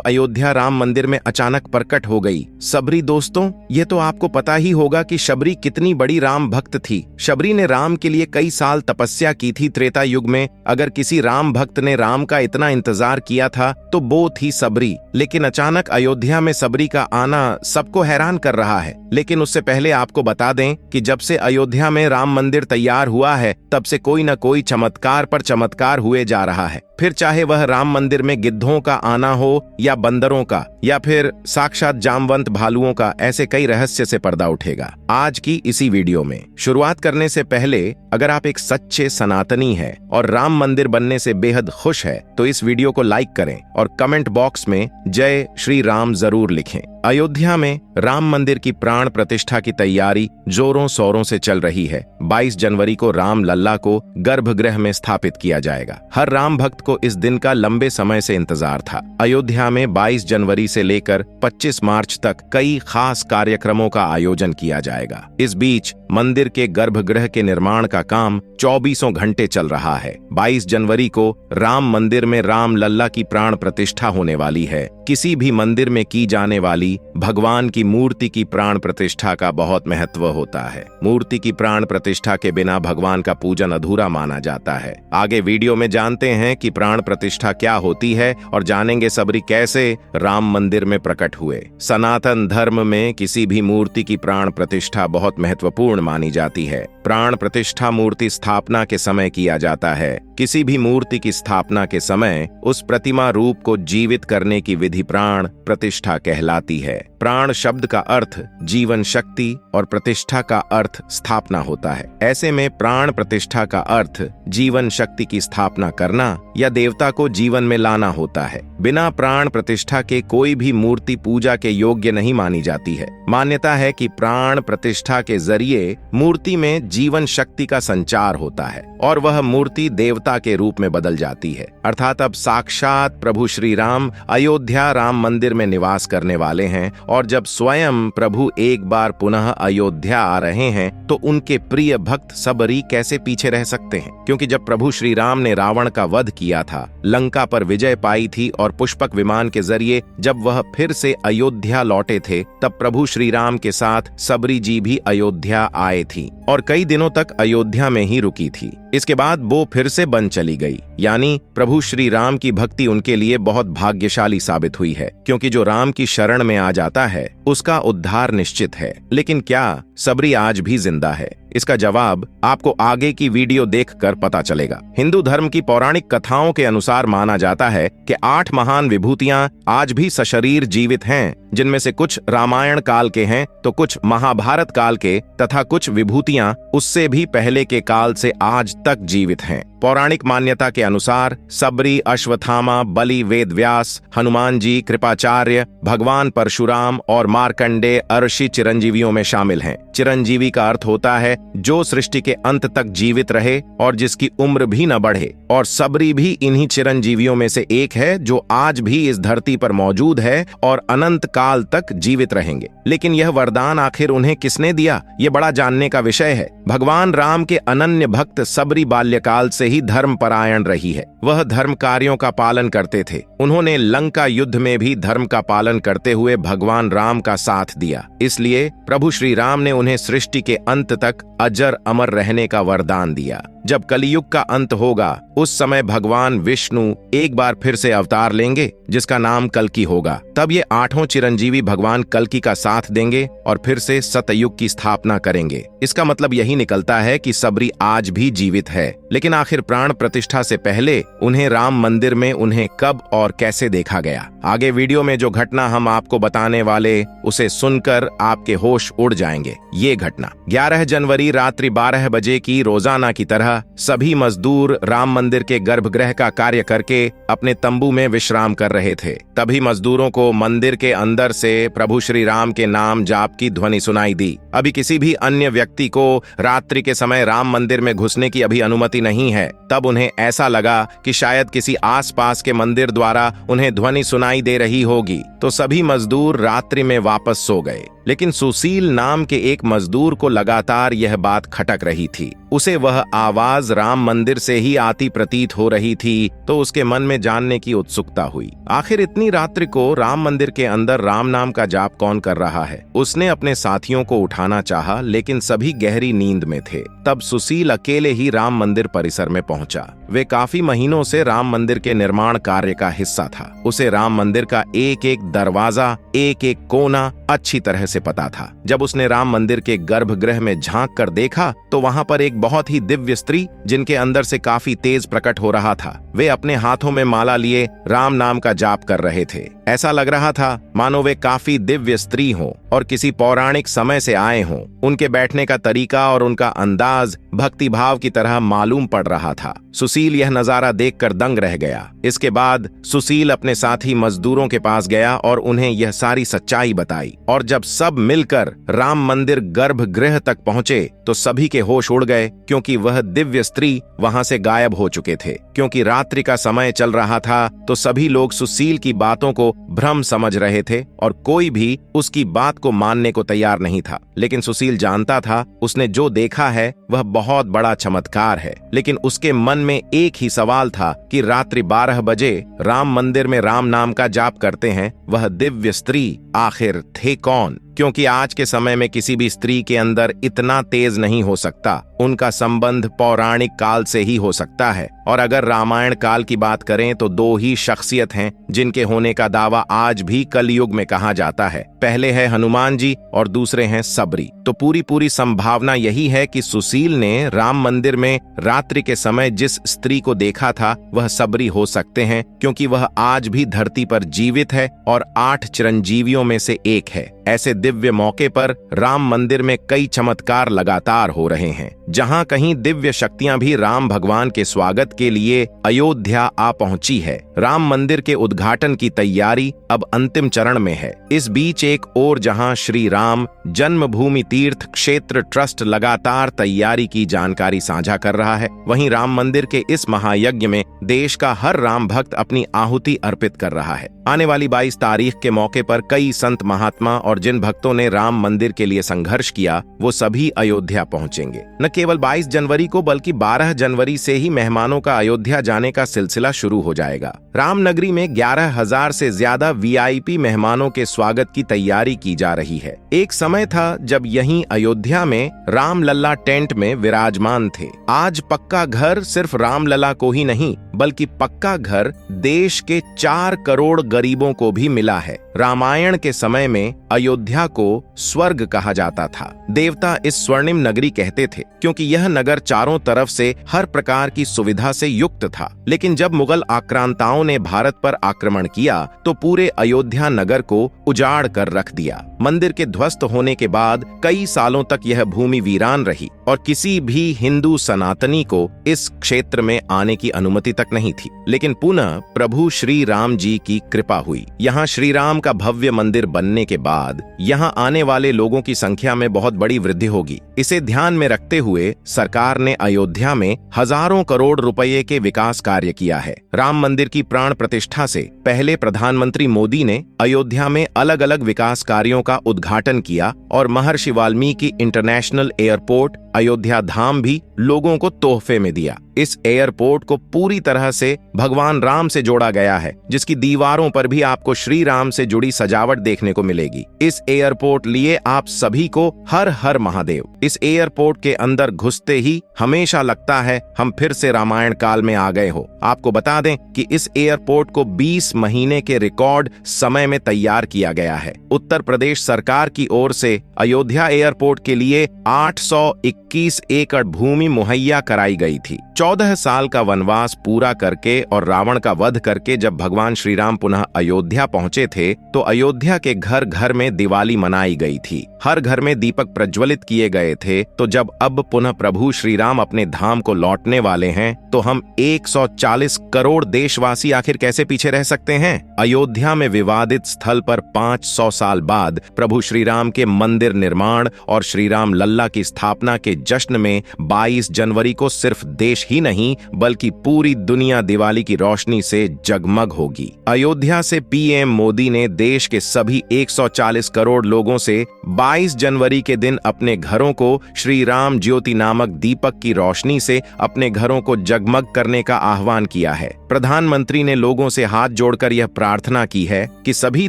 अयोध्या राम मंदिर में अचानक प्रकट हो गई। शबरी दोस्तों, ये तो आपको पता ही होगा कि शबरी कितनी बड़ी राम भक्त थी। शबरी ने राम के लिए कई साल तपस्या की थी। त्रेता युग में अगर किसी राम भक्त ने राम का इतना इंतजार किया था तो वो थी शबरी। लेकिन अचानक अयोध्या में शबरी का आना सबको हैरान कर रहा है। लेकिन उससे पहले आपको बता दें कि जब से अयोध्या में राम मंदिर तैयार हुआ है तब से कोई न कोई चमत्कार पर चमत्कार हुए जा रहा है। फिर चाहे वह राम मंदिर में गिद्धों का आना हो या बंदरों का या फिर साक्षात जामवंत भालुओं का, ऐसे कई रहस्य से पर्दा उठेगा आज की इसी वीडियो में। शुरुआत करने से पहले अगर आप एक सच्चे सनातनी हैं और राम मंदिर बनने से बेहद खुश है तो इस वीडियो को लाइक करें और कमेंट बॉक्स में जय श्री राम जरूर लिखें। अयोध्या में राम मंदिर की प्राण प्रतिष्ठा की तैयारी जोरों शोरों से चल रही है। 22 जनवरी को राम लल्ला को गर्भगृह में स्थापित किया जाएगा। हर राम भक्त को इस दिन का लंबे समय से इंतजार था। अयोध्या में 22 जनवरी से लेकर 25 मार्च तक कई खास कार्यक्रमों का आयोजन किया जाएगा। इस बीच मंदिर के गर्भगृह के निर्माण का काम 24 घंटे चल रहा है। 22 जनवरी को राम मंदिर में राम लल्ला की प्राण प्रतिष्ठा होने वाली है। किसी भी मंदिर में की जाने वाली भगवान की मूर्ति की प्राण प्रतिष्ठा का बहुत महत्व होता है। मूर्ति की प्राण प्रतिष्ठा के बिना भगवान का पूजन अधूरा माना जाता है। आगे वीडियो में जानते हैं कि प्राण प्रतिष्ठा क्या होती है और जानेंगे शबरी कैसे राम मंदिर में प्रकट हुए। सनातन धर्म में किसी भी मूर्ति की प्राण प्रतिष्ठा बहुत महत्वपूर्ण मानी जाती है। प्राण प्रतिष्ठा मूर्ति स्थापना के समय किया जाता है। किसी भी मूर्ति की स्थापना के समय उस प्रतिमा रूप को जीवित करने की विधि प्राण प्रतिष्ठा कहलाती है। प्राण शब्द का अर्थ जीवन शक्ति और प्रतिष्ठा का अर्थ स्थापना होता है। ऐसे में प्राण प्रतिष्ठा का अर्थ जीवन शक्ति की स्थापना करना या देवता को जीवन में लाना होता है। बिना प्राण प्रतिष्ठा के कोई भी मूर्ति पूजा के योग्य नहीं मानी जाती है। मान्यता है कि प्राण प्रतिष्ठा के जरिए मूर्ति में जीवन शक्ति का संचार होता है और वह मूर्ति देवता के रूप में बदल जाती है। अर्थात अब साक्षात प्रभु श्री राम अयोध्या राम मंदिर में निवास करने वाले हैं और जब स्वयं प्रभु एक बार पुनः अयोध्या आ रहे हैं तो उनके प्रिय भक्त शबरी कैसे पीछे रह सकते हैं। क्योंकि जब प्रभु श्री राम ने रावण का वध किया था, लंका पर विजय पाई थी और पुष्पक विमान के जरिए जब वह फिर से अयोध्या लौटे थे तब प्रभु श्री राम के साथ शबरी जी भी अयोध्या आए थी और कई दिनों तक अयोध्या में ही रुकी थी। इसके बाद वो फिर से बन चली गई। यानी प्रभु श्री राम की भक्ति उनके लिए बहुत भाग्यशाली साबित हुई है, क्योंकि जो राम की शरण में आ जाता है उसका उद्धार निश्चित है। लेकिन क्या शबरी आज भी जिंदा है? इसका जवाब आपको आगे की वीडियो देखकर पता चलेगा। हिंदू धर्म की पौराणिक कथाओं के अनुसार माना जाता है कि 8 महान विभूतियां आज भी सशरीर जीवित हैं, जिनमें से कुछ रामायण काल के हैं तो कुछ महाभारत काल के तथा कुछ विभूतियां उससे भी पहले के काल से आज तक जीवित हैं। पौराणिक मान्यता के अनुसार शबरी, अश्वत्थामा, बलि, वेदव्यास, हनुमान जी, कृपाचार्य, भगवान परशुराम और मार्कंडेय ऋषि चिरंजीवियों में शामिल हैं। चिरंजीवी का अर्थ होता है जो सृष्टि के अंत तक जीवित रहे और जिसकी उम्र भी न बढ़े, और शबरी भी इन्हीं चिरंजीवियों में से एक है जो आज भी इस धरती पर मौजूद है और अनंत काल तक जीवित रहेंगे। लेकिन यह वरदान आखिर उन्हें किसने दिया, ये बड़ा जानने का विषय है। भगवान राम के अनन्य भक्त शबरी बाल्यकाल से ही धर्मपरायण रही है। वह धर्म कार्यों का पालन करते थे। उन्होंने लंका युद्ध में भी धर्म का पालन करते हुए भगवान राम का साथ दिया। इसलिए प्रभु श्री राम ने उन्हें सृष्टि के अंत तक अजर अमर रहने का वरदान दिया। जब कलियुग का अंत होगा उस समय भगवान विष्णु एक बार फिर से अवतार लेंगे जिसका नाम कल्कि होगा। तब ये 8 चिरंजीवी भगवान कल्कि का साथ देंगे और फिर से सतयुग की स्थापना करेंगे। इसका मतलब यही निकलता है कि शबरी आज भी जीवित है। लेकिन आखिर प्राण प्रतिष्ठा से पहले उन्हें राम मंदिर में उन्हें कब और कैसे देखा गया? आगे वीडियो में जो घटना हम आपको बताने वाले उसे सुनकर आपके होश उड़ जाएंगे। ये घटना 11 जनवरी रात्रि 12 बजे की रोजाना की तरह सभी मजदूर राम मंदिर के गर्भगृह का कार्य करके अपने तंबू में विश्राम कर रहे थे। तभी मजदूरों को मंदिर के अंदर से प्रभु श्री राम के नाम जाप की ध्वनि सुनाई दी। अभी किसी भी अन्य व्यक्ति को रात्रि के समय राम मंदिर में घुसने की अभी अनुमति नहीं है। तब उन्हें ऐसा लगा कि शायद किसी आसपास के मंदिर द्वारा उन्हें ध्वनि सुनाई दे रही होगी। तो सभी मजदूर रात्रि में वापस सो गए। लेकिन सुशील नाम के एक मजदूर को लगातार यह बात खटक रही थी। उसे वह आवाज राम मंदिर से ही आती प्रतीत हो रही थी, तो उसके मन में जानने की उत्सुकता हुई। आखिर इतनी रात्रि को राम मंदिर के अंदर राम नाम का जाप कौन कर रहा है? उसने अपने साथियों को उठाना चाहा, लेकिन सभी गहरी नींद में थे। तब सुशील अकेले ही राम मंदिर परिसर में पहुंचा। वे काफी महीनों से राम मंदिर के निर्माण कार्य का हिस्सा था। उसे राम मंदिर का एक एक दरवाजा, एक एक कोना अच्छी तरह से पता था। जब उसने राम मंदिर के गर्भगृह में झांक कर देखा तो वहां पर एक बहुत ही दिव्य स्त्री, जिनके अंदर से काफी तेज प्रकट हो रहा था। वे अपने हाथों में माला लिए राम नाम का जाप कर रहे थे। ऐसा लग रहा था मानो वे काफी दिव्य स्त्री हों और किसी पौराणिक समय से आए हों। उनके बैठने का तरीका और उनका अंदाज भक्ति भाव की तरह मालूम पड़ रहा था। सुशील यह नजारा देखकर दंग रह गया। इसके बाद सुशील अपने साथी मजदूरों के पास गया और उन्हें यह सारी सच्चाई बताई। और जब सब मिलकर राम मंदिर गर्भगृह तक पहुंचे तो सभी के होश उड़ गए, क्योंकि वह दिव्य स्त्री वहां से गायब हो चुके थे। क्योंकि रात्रि का समय चल रहा था तो सभी लोग सुशील की बातों को भ्रम समझ रहे थे और कोई भी उसकी बात को मानने को तैयार नहीं था। लेकिन सुशील जानता था उसने जो देखा है वह बहुत बड़ा चमत्कार है। लेकिन उसके मन में एक ही सवाल था कि रात्रि 12 बजे राम मंदिर में राम नाम का जाप करते हैं वह दिव्य स्त्री आखिर थे कौन? क्योंकि आज के समय में किसी भी स्त्री के अंदर इतना तेज नहीं हो सकता। उनका संबंध पौराणिक काल से ही हो सकता है। और अगर रामायण काल की बात करें तो 2 ही शख्सियत हैं जिनके होने का दावा आज भी कलयुग में कहा जाता है। पहले है हनुमान जी और दूसरे हैं सबरी। तो पूरी संभावना यही है कि सुशील ने राम मंदिर में रात्रि के समय जिस स्त्री को देखा था वह सबरी हो सकते हैं, क्योंकि वह आज भी धरती पर जीवित है और 8 चिरंजीवियों में से एक है। ऐसे दिव्य मौके पर राम मंदिर में कई चमत्कार लगातार हो रहे हैं। जहां कहीं दिव्य शक्तियां भी राम भगवान के स्वागत के लिए अयोध्या आ पहुंची है। राम मंदिर के उद्घाटन की तैयारी अब अंतिम चरण में है। इस बीच एक ओर जहां श्री राम जन्मभूमि तीर्थ क्षेत्र ट्रस्ट लगातार तैयारी की जानकारी साझा कर रहा है, वहीं राम मंदिर के इस महायज्ञ में देश का हर राम भक्त अपनी आहुति अर्पित कर रहा है। आने वाली 22 तारीख के मौके पर कई संत महात्मा और जिन भक्तों ने राम मंदिर के लिए संघर्ष किया वो सभी अयोध्या पहुंचेंगे। न केवल 22 जनवरी को बल्कि 12 जनवरी से ही मेहमानों का अयोध्या जाने का सिलसिला शुरू हो जाएगा। रामनगरी में 11,000 से ज्यादा वीआईपी मेहमानों के स्वागत की तैयारी की जा रही है। एक समय था जब यहीं अयोध्या में रामलला टेंट में विराजमान थे। आज पक्का घर सिर्फ रामलला को ही नहीं बल्कि पक्का घर देश के 4 करोड़ गरीबों को भी मिला है। रामायण के समय में अयोध्या को स्वर्ग कहा जाता था। देवता इस स्वर्णिम नगरी कहते थे, क्योंकि यह नगर चारों तरफ से हर प्रकार की सुविधा से युक्त था। लेकिन जब मुगल आक्रांताओं ने भारत पर आक्रमण किया तो पूरे अयोध्या नगर को उजाड़ कर रख दिया। मंदिर के ध्वस्त होने के बाद कई सालों तक यह भूमि वीरान रही और किसी भी हिंदू सनातनी को इस क्षेत्र में आने की अनुमति तक नहीं थी। लेकिन पुनः प्रभु श्री राम जी की कृपा हुई। यहाँ श्री राम का भव्य मंदिर बनने के बाद यहाँ आने वाले लोगों की संख्या में बहुत बड़ी वृद्धि होगी। इसे ध्यान में रखते हुए सरकार ने अयोध्या में हजारों करोड़ रुपए के विकास कार्य किया है। राम मंदिर की प्राण प्रतिष्ठा से पहले प्रधानमंत्री मोदी ने अयोध्या में अलग अलग विकास कार्यों का उद्घाटन किया और महर्षि वाल्मीकि इंटरनेशनल एयरपोर्ट अयोध्या धाम भी लोगों को तोहफे में दिया। इस एयरपोर्ट को पूरी तरह से भगवान राम से जोड़ा गया है, जिसकी दीवारों पर भी आपको श्री राम से जुड़ी सजावट देखने को मिलेगी। इस एयरपोर्ट लिए आप सभी को हर हर महादेव। इस एयरपोर्ट के अंदर घुसते ही हमेशा लगता है हम फिर से रामायण काल में आ गए हो। आपको बता दें कि इस एयरपोर्ट को 20 महीने के रिकॉर्ड समय में तैयार किया गया है। उत्तर प्रदेश सरकार की ओर से अयोध्या एयरपोर्ट के लिए 821 एकड़ भूमि मुहैया कराई गई थी। 14 साल का वनवास पूरा करके और रावण का वध करके जब भगवान श्री राम पुनः अयोध्या पहुंचे थे तो अयोध्या के घर घर में दिवाली मनाई गई थी। हर घर में दीपक प्रज्वलित किए गए थे। तो जब अब पुनः प्रभु श्री राम अपने धाम को लौटने वाले हैं तो हम 104 140 करोड़ देशवासी आखिर कैसे पीछे रह सकते हैं? अयोध्या में विवादित स्थल पर 500 साल बाद प्रभु श्री राम के मंदिर निर्माण और श्री राम लल्ला की स्थापना के जश्न में 22 जनवरी को सिर्फ देश ही नहीं बल्कि पूरी दुनिया दिवाली की रोशनी से जगमग होगी। अयोध्या से पीएम मोदी ने देश के सभी 140 करोड़ लोगों से 22 जनवरी के दिन अपने घरों को श्री राम ज्योति नामक दीपक की रोशनी से अपने घरों को जगमग करने का आह्वान किया है। प्रधानमंत्री ने लोगों से हाथ जोड़कर यह प्रार्थना की है कि सभी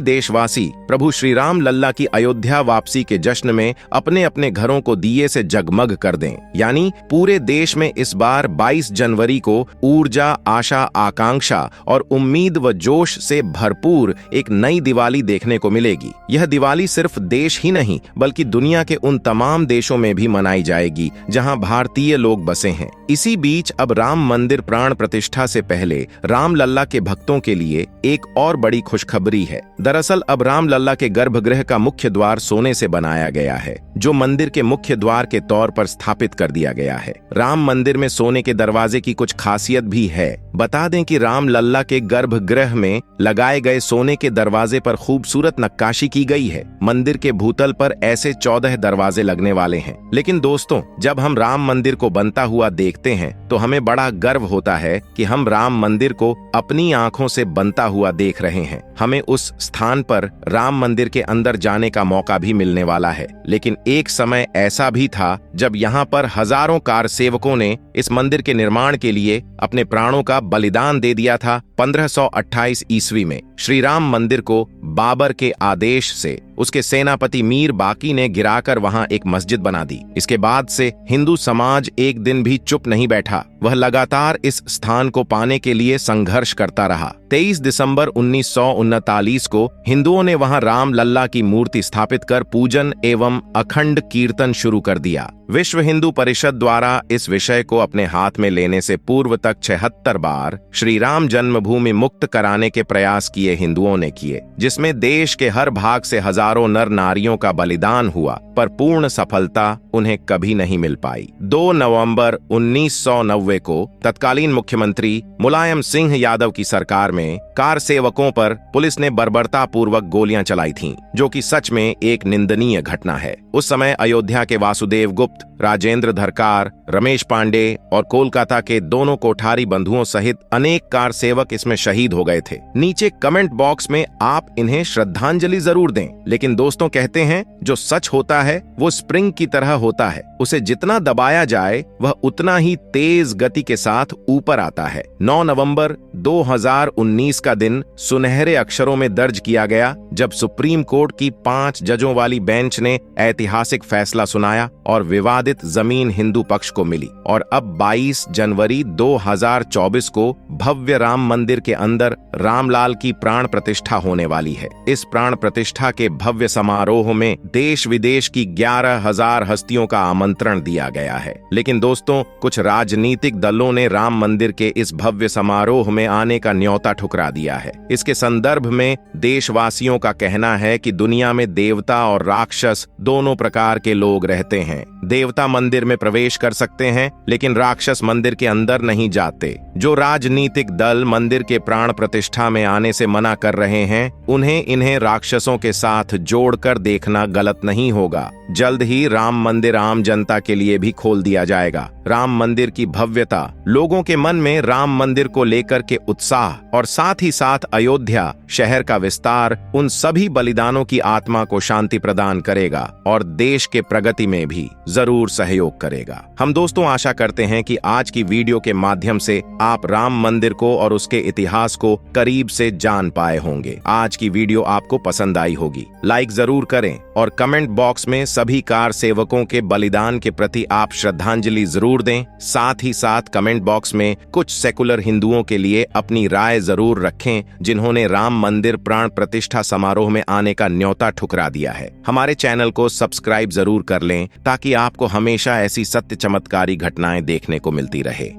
देशवासी प्रभु श्री राम लल्ला की अयोध्या वापसी के जश्न में अपने अपने घरों को दिए से जगमग कर दें। यानी पूरे देश में इस बार 22 जनवरी को ऊर्जा, आशा, आकांक्षा और उम्मीद व जोश से भरपूर एक नई दिवाली देखने को मिलेगी। यह दिवाली सिर्फ देश ही नहीं बल्कि दुनिया के उन तमाम देशों में भी मनाई जाएगी जहां भारतीय लोग बसे हैं। इसी बीच अब राम मंदिर प्राण प्रतिष्ठा से पहले राम लल्ला के भक्तों के लिए एक और बड़ी खुशखबरी है। दरअसल अब राम लल्ला के गर्भगृह का मुख्य द्वार सोने से बनाया गया है, जो मंदिर के मुख्य द्वार के तौर पर स्थापित कर दिया गया है। राम मंदिर में सोने के दरवाजे की कुछ खासियत भी है। बता दें कि राम लल्ला के गर्भगृह में लगाए गए सोने के दरवाजे पर खूबसूरत नक्काशी की गई है। मंदिर के भूतल पर ऐसे 14 दरवाजे लगने वाले हैं। लेकिन दोस्तों, जब हम राम मंदिर को बनता हुआ देखते हैं तो हमें बड़ा गर्व होता है कि हम राम मंदिर को अपनी आंखों से बनता हुआ देख रहे हैं। हमें उस स्थान पर राम मंदिर के अंदर जाने का मौका भी मिलने वाला है। लेकिन एक समय ऐसा भी था जब यहाँ पर हजारों कार सेवकों ने इस मंदिर के निर्माण के लिए अपने प्राणों का बलिदान दे दिया था। 1528 ईस्वी में श्री राम मंदिर को बाबर के आदेश से उसके सेनापति मीर बाकी ने गिराकर वहां एक मस्जिद बना दी। इसके बाद से हिंदू समाज एक दिन भी चुप नहीं बैठा। वह लगातार इस स्थान को पाने के लिए संघर्ष करता रहा। 23 दिसंबर 1939 को हिंदुओं ने वहां राम लल्ला की मूर्ति स्थापित कर पूजन एवं अखंड कीर्तन शुरू कर दिया। विश्व हिंदू परिषद द्वारा इस विषय को अपने हाथ में लेने से पूर्व तक 76 बार श्री राम जन्मभूमि मुक्त कराने के प्रयास किए हिंदुओं ने किए, जिसमें देश के हर भाग से हजारों नर नारियों का बलिदान हुआ, पर पूर्ण सफलता उन्हें कभी नहीं मिल पाई। 2 नवंबर 1990 को तत्कालीन मुख्यमंत्री मुलायम सिंह यादव की सरकार में कार सेवकों पर पुलिस ने बर्बरता पूर्वक गोलियां चलाई थीं, जो कि सच में एक निंदनीय घटना है। उस समय अयोध्या के वासुदेव गुप्त, राजेंद्र धरकार, रमेश पांडे और कोलकाता के दोनों कोठारी बंधुओं सहित अनेक कार सेवक इसमें शहीद हो गए थे। नीचे कमेंट बॉक्स में आप इन्हें श्रद्धांजलि जरूर दें। लेकिन दोस्तों, कहते हैं जो सच होता है वो स्प्रिंग की तरह होता है, उसे जितना दबाया जाए वह उतना ही तेज गति के साथ ऊपर आता है। 9 नवंबर 2019 का दिन सुनहरे अक्षरों में दर्ज किया गया जब सुप्रीम कोर्ट की 5 जजों वाली बेंच ने ऐतिहासिक फैसला सुनाया और विवादित जमीन हिंदू पक्ष को मिली। और अब 22 जनवरी 2024 को भव्य राम मंदिर के अंदर रामलाल की प्राण प्रतिष्ठा होने वाली है। इस प्राण प्रतिष्ठा के भव्य समारोह में देश विदेश की 11,000 हस्तियों का आमंत्रण दिया गया है। लेकिन दोस्तों, कुछ राजनीतिक दलों ने राम मंदिर के इस भव्य समारोह में आने का न्योता ठुकरा दिया है। इसके संदर्भ में देशवासियों का कहना है कि दुनिया में देवता और राक्षस दोनों प्रकार के लोग रहते हैं। देवता मंदिर में प्रवेश कर सकते हैं, लेकिन राक्षस मंदिर के अंदर नहीं जाते। जो राजनीतिक दल मंदिर के प्राण प्रतिष्ठा में आने से मना कर रहे हैं, उन्हें इन्हें राक्षसों के साथ जोड़कर देखना गलत नहीं होगा। जल्द ही राम मंदिर आम जनता के लिए भी खोल दिया जाएगा। राम मंदिर की भव्यता, लोगों के मन में राम मंदिर को लेकर के उत्साह और साथ ही साथ अयोध्या शहर का विस्तार उन सभी बलिदानों की आत्मा को शांति प्रदान करेगा और देश के प्रगति में भी जरूर सहयोग करेगा। हम दोस्तों आशा करते हैं कि आज की वीडियो के माध्यम से आप राम मंदिर को और उसके इतिहास को करीब से जान पाए होंगे। आज की वीडियो आपको पसंद आई होगी। लाइक जरूर करें और कमेंट बॉक्स में सभी कार सेवकों के बलिदान के प्रति आप श्रद्धांजलि जरूर दें। साथ ही साथ कमेंट बॉक्स में कुछ सेकुलर हिंदुओं के लिए अपनी राय जरूर रखें, जिन्होंने राम मंदिर प्राण प्रतिष्ठा समारोह में आने का न्योता ठुकरा दिया है। हमारे चैनल को सब्सक्राइब जरूर कर लें ताकि आपको हमेशा ऐसी सत्य चमत्कारी घटनाएं देखने को मिलती रहे।